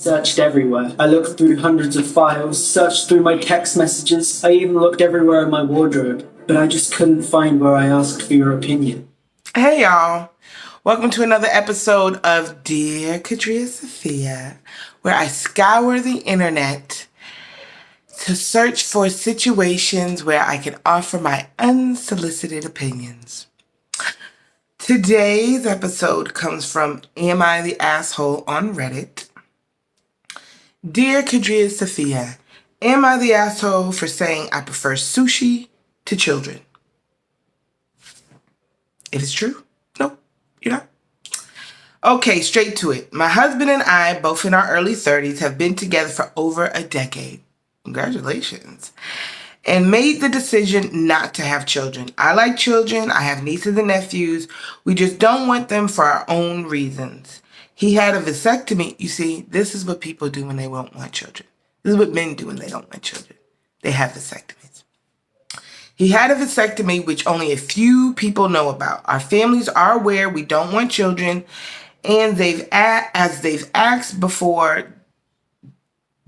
Searched everywhere. I looked through hundreds of files, searched through my text messages, I even looked everywhere in my wardrobe, but I just couldn't find where I asked for your opinion. Hey y'all, welcome to another episode of Dear Qadriyyah Safiyyah, where I scour the internet to search for situations where I can offer my unsolicited opinions. Today's episode comes from Am I the Asshole on Reddit. Dear Qadriyyah Safiyyah, am I the asshole for saying I prefer sushi to children? If it's true, no, you're not. Okay, straight to it. My husband and I, both in our early 30s, have been together for over a decade. Congratulations. And made the decision not to have children. I like children. I have nieces and nephews. We just don't want them for our own reasons. He had a vasectomy. You see, this is what people do when they won't want children. This is what men do when they don't want children. They have vasectomies. He had a vasectomy, which only a few people know about. Our families are aware we don't want children, and they've asked before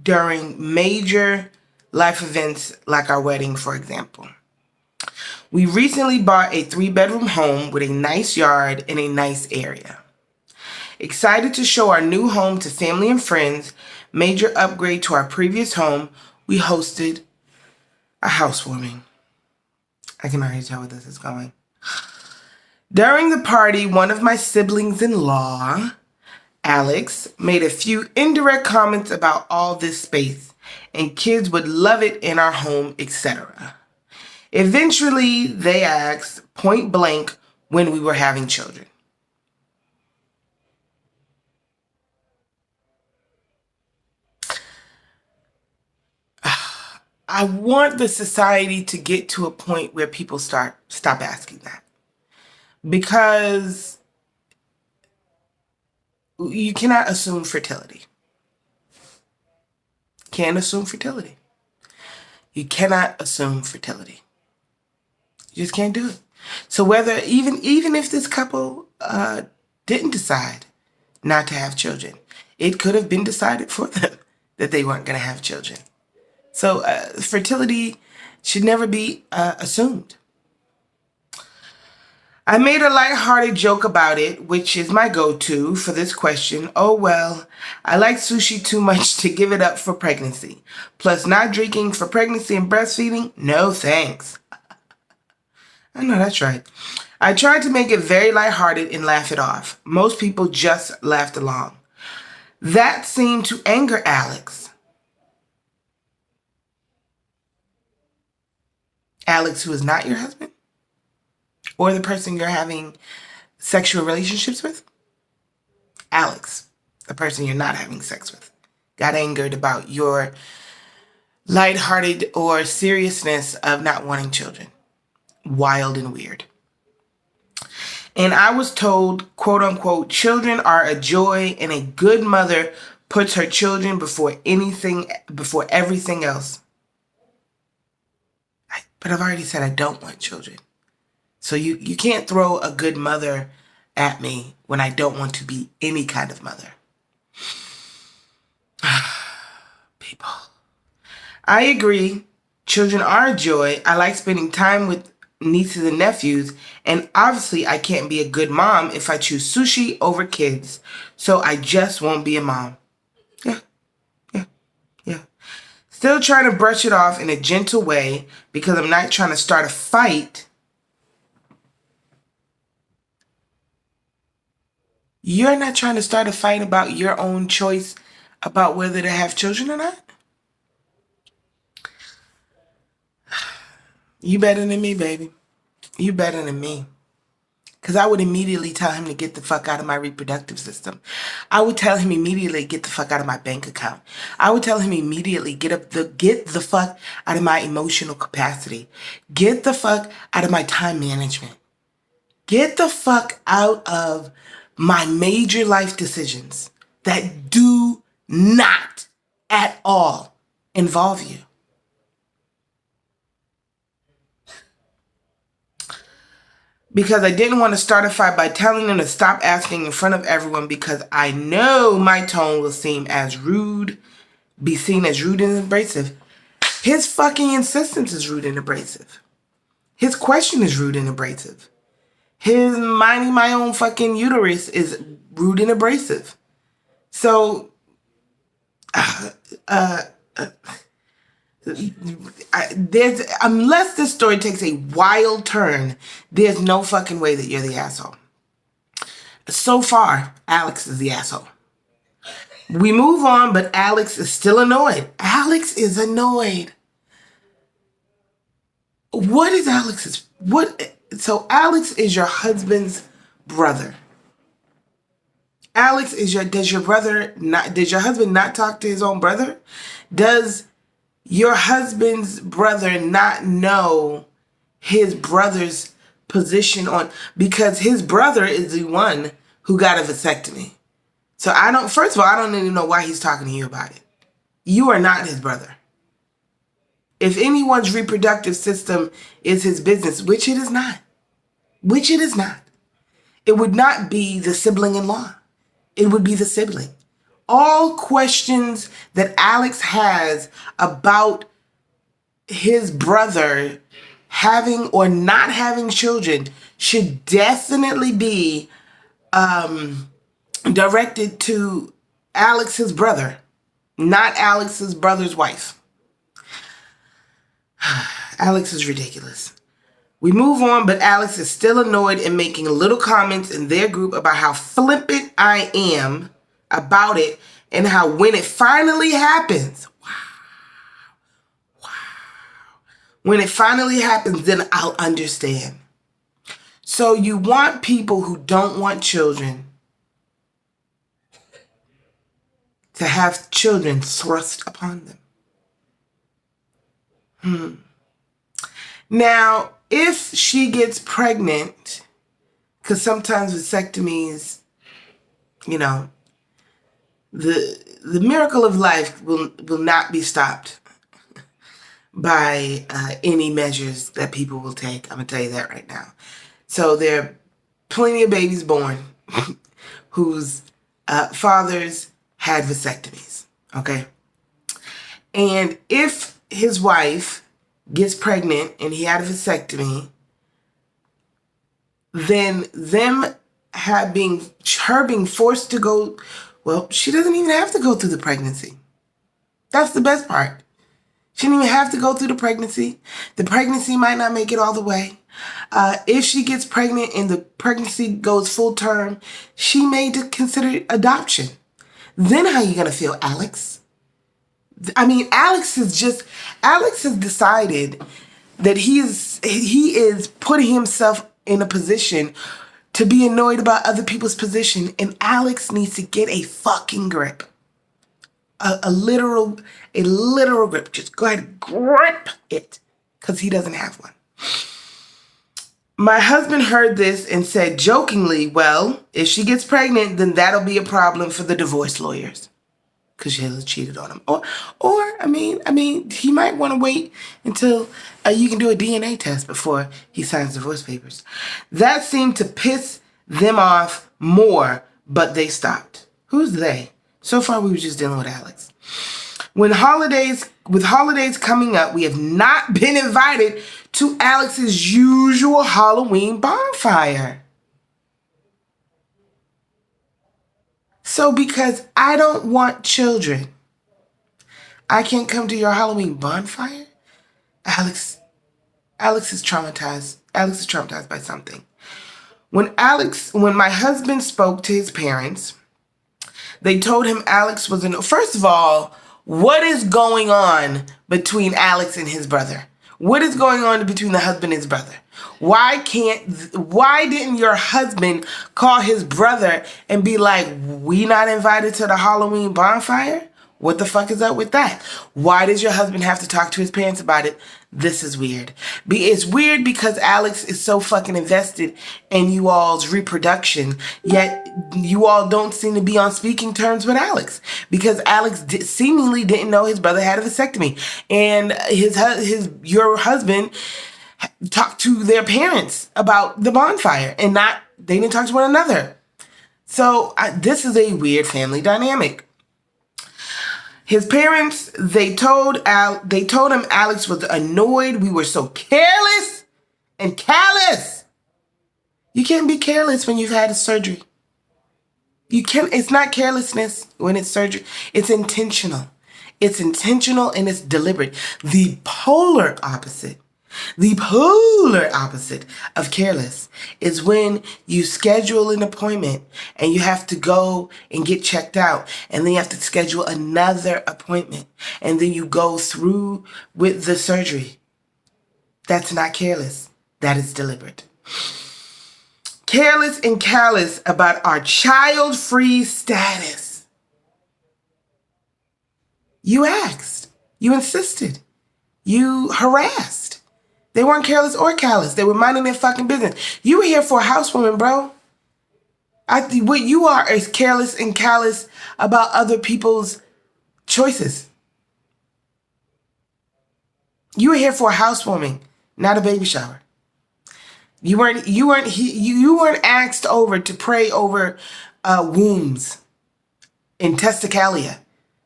during major life events like our wedding, for example. We recently bought a 3-bedroom home with a nice yard in a nice area. Excited to show our new home to family and friends, major upgrade to our previous home, we hosted a housewarming. I can already tell where this is going. During the party, one of my siblings-in-law, Alex, made a few indirect comments about all this space, and kids would love it in our home, etc. Eventually, they asked point blank when we were having children. I want the society to get to a point where people stop asking that. Because you cannot assume fertility. Can't assume fertility. You cannot assume fertility. You just can't do it. So whether even if this couple didn't decide not to have children, it could have been decided for them that they weren't going to have children. So fertility should never be assumed. I made a lighthearted joke about it, which is my go-to for this question. Oh well, I like sushi too much to give it up for pregnancy. Plus not drinking for pregnancy and breastfeeding? No thanks. I know that's right. I tried to make it very lighthearted and laugh it off. Most people just laughed along. That seemed to anger Alex. Alex, who is not your husband? Or the person you're having sexual relationships with? Alex, the person you're not having sex with, got angered about your lighthearted or seriousness of not wanting children. Wild and weird. And I was told, quote unquote, children are a joy and a good mother puts her children before everything else. But I've already said I don't want children. So you can't throw a good mother at me when I don't want to be any kind of mother. People. I agree. Children are a joy. I like spending time with nieces and nephews. And obviously I can't be a good mom if I choose sushi over kids. So I just won't be a mom. Yeah. Still trying to brush it off in a gentle way because I'm not trying to start a fight. You're not trying to start a fight about your own choice about whether to have children or not? You better than me, baby. You better than me. Because I would immediately tell him to get the fuck out of my reproductive system. I would tell him immediately, get the fuck out of my bank account. I would tell him immediately, get the fuck out of my emotional capacity. Get the fuck out of my time management. Get the fuck out of my major life decisions that do not at all involve you. because I didn't want to start a fight by telling them to stop asking in front of everyone because I know my tone will be seen as rude and abrasive. His fucking insistence is rude and abrasive. His question is rude and abrasive. His minding my own fucking uterus is rude and abrasive. So, unless this story takes a wild turn, there's no fucking way that you're the asshole. So far, Alex is the asshole. We move on, but Alex is still annoyed. Alex is annoyed. What is Alex's? So Alex is your husband's brother. Does your husband not talk to his own brother? Does your husband's brother not know his brother's position because his brother is the one who got a vasectomy. So first of all, I don't even know why he's talking to you about it. You are not his brother. If anyone's reproductive system is his business, which it is not, it would not be the sibling-in-law. It would be the sibling. All questions that Alex has about his brother having or not having children should definitely be directed to Alex's brother, not Alex's brother's wife. Alex is ridiculous. We move on, but Alex is still annoyed and making little comments in their group about how flippant I am about it and how when it finally happens, when it finally happens, then I'll understand. So you want people who don't want children to have children thrust upon them. Now, if she gets pregnant, because sometimes vasectomies, the miracle of life will not be stopped by any measures that people will take. I'm going to tell you that right now. So there are plenty of babies born whose fathers had vasectomies, okay? And if his wife gets pregnant and he had a vasectomy, then her being forced to go, well, she doesn't even have to go through the pregnancy. That's the best part. She didn't even have to go through the pregnancy. The pregnancy might not make it all the way. If she gets pregnant and the pregnancy goes full term, she may consider adoption. Then how are you going to feel, Alex? I mean, Alex has decided that he is putting himself in a position to be annoyed about other people's position, and Alex needs to get a fucking grip. A literal grip. Just go ahead and grip it, because he doesn't have one. My husband heard this and said jokingly, well, if she gets pregnant, then that'll be a problem for the divorce lawyers. Because Shayla cheated on him. Or I mean, he might want to wait until you can do a DNA test before he signs divorce papers. That seemed to piss them off more, but they stopped. Who's they? So far, we were just dealing with Alex. With holidays coming up, we have not been invited to Alex's usual Halloween bonfire. So because I don't want children, I can't come to your Halloween bonfire? Alex is traumatized. Alex is traumatized by something. When my husband spoke to his parents, they told him Alex was first of all, what is going on between Alex and his brother? What is going on between the husband and his brother? Why didn't your husband call his brother and be like, we not invited to the Halloween bonfire? What the fuck is up with that? Why does your husband have to talk to his parents about it? This is weird. It's weird because Alex is so fucking invested in you all's reproduction, yet you all don't seem to be on speaking terms with Alex because Alex seemingly didn't know his brother had a vasectomy, and your husband talk to their parents about the bonfire and they didn't talk to one another. So this is a weird family dynamic. His parents, they told him Alex was annoyed we were so careless and callous. You can't be careless when you've had a surgery. It's not carelessness when it's surgery. It's intentional. It's intentional and it's deliberate. The polar opposite of careless is when you schedule an appointment and you have to go and get checked out, and then you have to schedule another appointment, and then you go through with the surgery. That's not careless. That is deliberate. Careless and callous about our child-free status. You asked. You insisted. You harassed. They weren't careless or callous. They were minding their fucking business. You were here for a housewoman, bro. What you are is careless and callous about other people's choices. You were here for a housewarming, not a baby shower. You weren't asked over to pray over wombs and testicalia.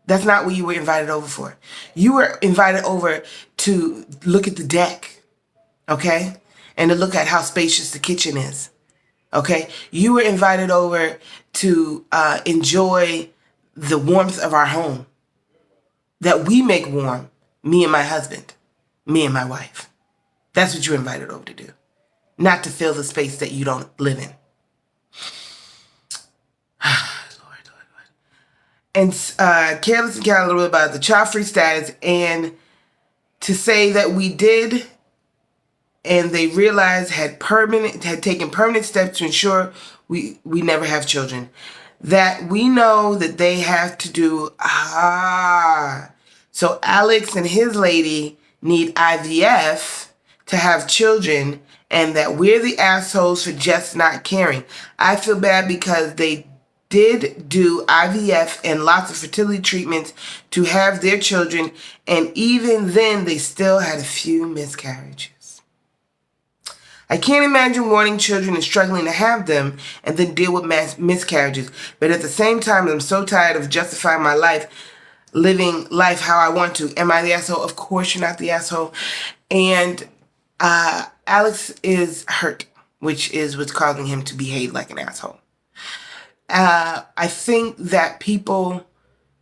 That's not what you were invited over for. You were invited over to look at the deck, okay? And to look at how spacious the kitchen is, okay? You were invited over to enjoy the warmth of our home that we make warm, me and my husband, me and my wife. That's what you were invited over to do. Not to fill the space that you don't live in. Lord. And careless and callous a little bit about the child-free status, and to say that we did, and they realized had taken permanent steps to ensure we never have children. That we know that they have to do. So Alex and his lady need IVF to have children, and that we're the assholes for just not caring. I feel bad because they did do IVF and lots of fertility treatments to have their children, and even then they still had a few miscarriages. I can't imagine wanting children and struggling to have them and then deal with miscarriages. But at the same time, I'm so tired of justifying my life, living life how I want to. Am I the asshole? Of course you're not the asshole. And Alex is hurt, which is what's causing him to behave like an asshole. I think that people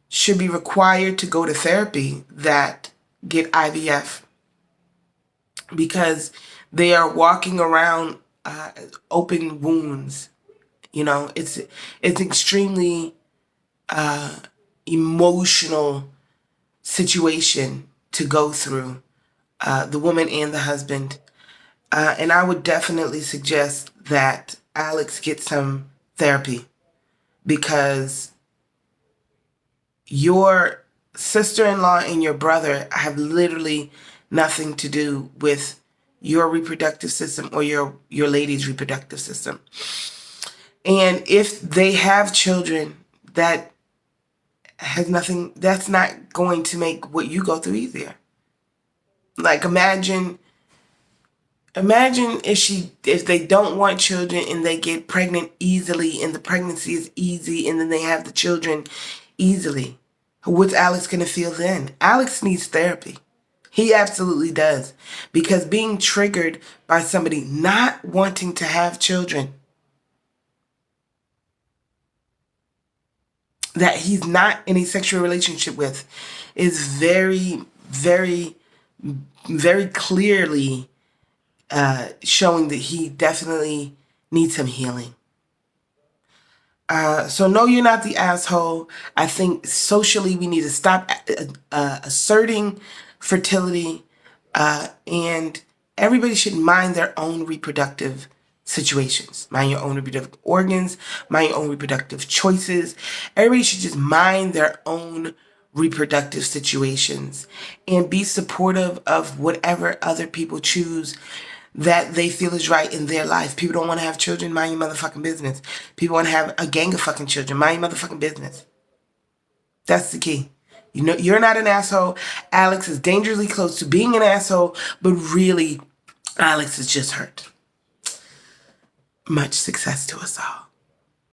should be required to go to therapy that get IVF, because they are walking around open wounds. You know, it's extremely emotional situation to go through, the woman and the husband. And I would definitely suggest that Alex get some therapy, because your sister-in-law and your brother have literally nothing to do with your reproductive system or your lady's reproductive system. And if they have children, that has nothing, that's not going to make what you go through easier. Like, imagine if they don't want children and they get pregnant easily, and the pregnancy is easy, and then they have the children easily. What's Alex going to feel then? Alex needs therapy. He absolutely does. Because being triggered by somebody not wanting to have children that he's not in a sexual relationship with is very, very, very clearly showing that he definitely needs some healing. So no, you're not the asshole. I think socially we need to stop asserting fertility, and everybody should mind their own reproductive situations. Mind your own reproductive organs, mind your own reproductive choices. Everybody should just mind their own reproductive situations and be supportive of whatever other people choose that they feel is right in their life. People don't want to have children, mind your motherfucking business. People want to have a gang of fucking children, mind your motherfucking business. That's the key. You know, you're not an asshole. Alex is dangerously close to being an asshole, but really Alex is just hurt. Much success to us all.